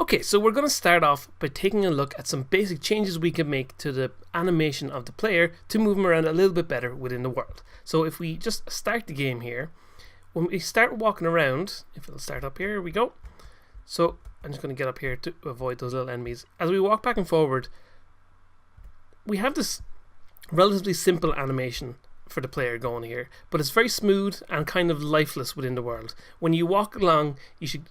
Okay, so we're going to start off by taking a look at some basic changes we can make to the animation of the player to move them around a little bit better within the world. So if we just start the game here, when we start walking around, if it'll start up here we go. So I'm just going to get up here to avoid those little enemies. As we walk back and forward, we have this relatively simple animation for the player going here, but it's very smooth and kind of lifeless within the world. When you walk along, you should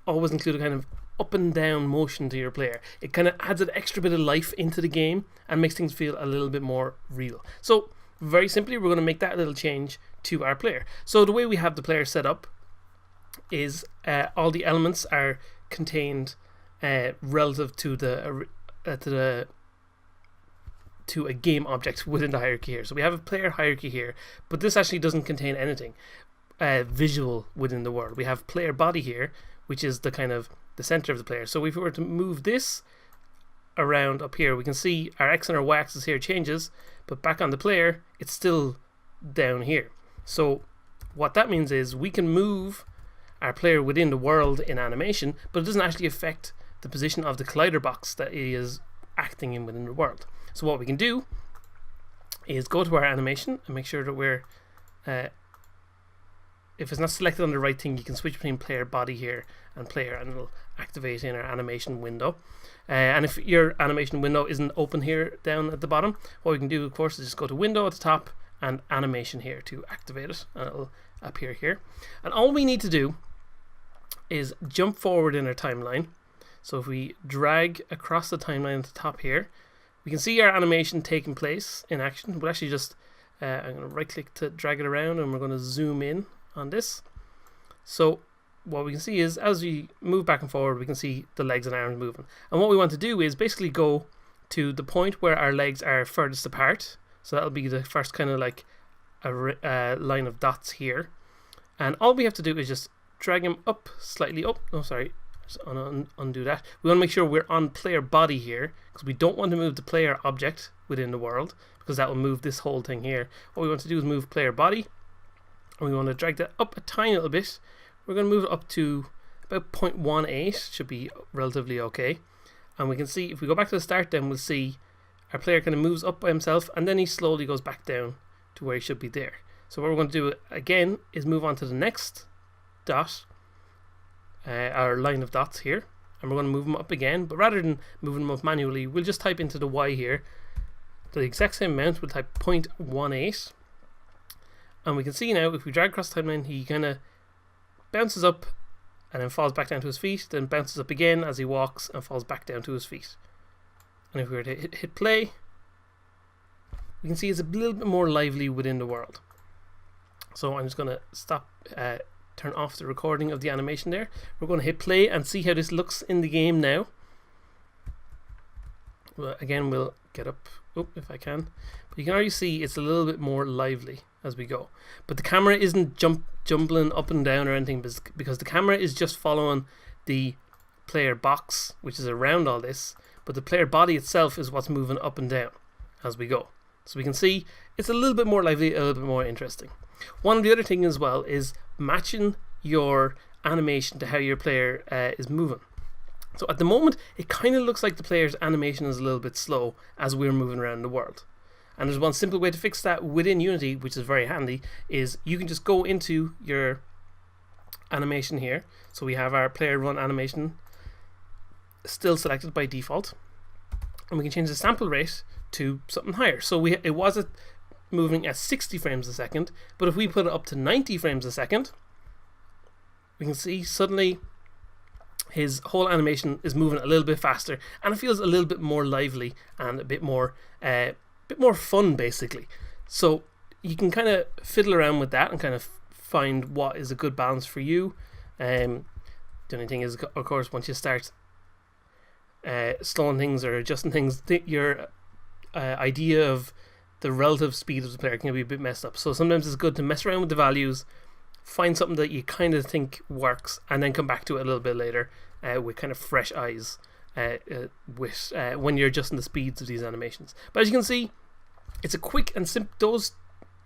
always include a kind of up and down motion to your player. It kind of adds an extra bit of life into the game and makes things feel a little bit more real. So very simply, we're going to make that little change to our player. So the way we have the player set up is all the elements are contained relative to a game object within the hierarchy here. So we have a player hierarchy here, but this actually doesn't contain anything visual within the world. We have player body here, which is the kind of the center of the player. So if we were to move this around up here, we can see our X and our Y axis here changes, but back on the player, it's still down here. So what that means is we can move our player within the world in animation, but it doesn't actually affect the position of the collider box that he is acting in within the world. So what we can do is go to our animation and make sure that we're if it's not selected on the right thing, you can switch between player body here and player, and it'll activate in our animation window. And if your animation window isn't open here down at the bottom, what we can do, of course, is just go to window at the top and animation here to activate it, and it'll appear here. And all we need to do is jump forward in our timeline. So if we drag across the timeline at the top here, we can see our animation taking place in action. We'll actually just I'm going to right click to drag it around, and we're going to zoom in on this. So what we can see is as we move back and forward, we can see the legs and arms moving. And what we want to do is basically go to the point where our legs are furthest apart. So that'll be the first kind of like a line of dots here. And all we have to do is just drag him up slightly up. Oh, sorry. Just undo that. We want to make sure we're on player body here, because we don't want to move the player object within the world, because that will move this whole thing here. What we want to do is move player body, and we want to drag that up a tiny little bit. We're going to move it up to about 0.18, should be relatively okay. And we can see, if we go back to the start, then we'll see our player kind of moves up by himself, and then he slowly goes back down to where he should be there. So what we're going to do again is move on to the next dot, our line of dots here, and we're going to move them up again. But rather than moving them up manually, we'll just type into the Y here the exact same amount. We'll type 0.18, and we can see now if we drag across the timeline, he kind of bounces up and then falls back down to his feet, then bounces up again as he walks and falls back down to his feet. And if we were to hit play, we can see it's a little bit more lively within the world. So I'm just going to stop, turn off the recording of the animation there. We're going to hit play and see how this looks in the game now. Well, again, we'll get up, if I can. But you can already see it's a little bit more lively as we go. But the camera isn't jumbling up and down or anything, because the camera is just following the player box, which is around all this. But the player body itself is what's moving up and down as we go. So we can see it's a little bit more lively, a little bit more interesting. One of the other things as well is matching your animation to how your player is moving. So at the moment, it kind of looks like the player's animation is a little bit slow as we're moving around the world. And there's one simple way to fix that within Unity, which is very handy, is you can just go into your animation here. So we have our player run animation still selected by default, and we can change the sample rate to something higher. So it was moving at 60 frames a second, but if we put it up to 90 frames a second, we can see suddenly his whole animation is moving a little bit faster, and it feels a little bit more lively and a bit more fun, basically. So you can kind of fiddle around with that and kind of find what is a good balance for you. The only thing is, of course, once you start slowing things or adjusting things, your idea of the relative speed of the player can be a bit messed up. So sometimes it's good to mess around with the values, find something that you kind of think works, and then come back to it a little bit later with kind of fresh eyes when you're adjusting the speeds of these animations. But as you can see, it's a quick and simple. Those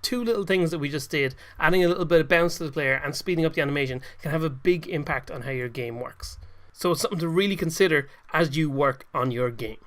two little things that we just did, adding a little bit of bounce to the player and speeding up the animation, can have a big impact on how your game works. So it's something to really consider as you work on your game.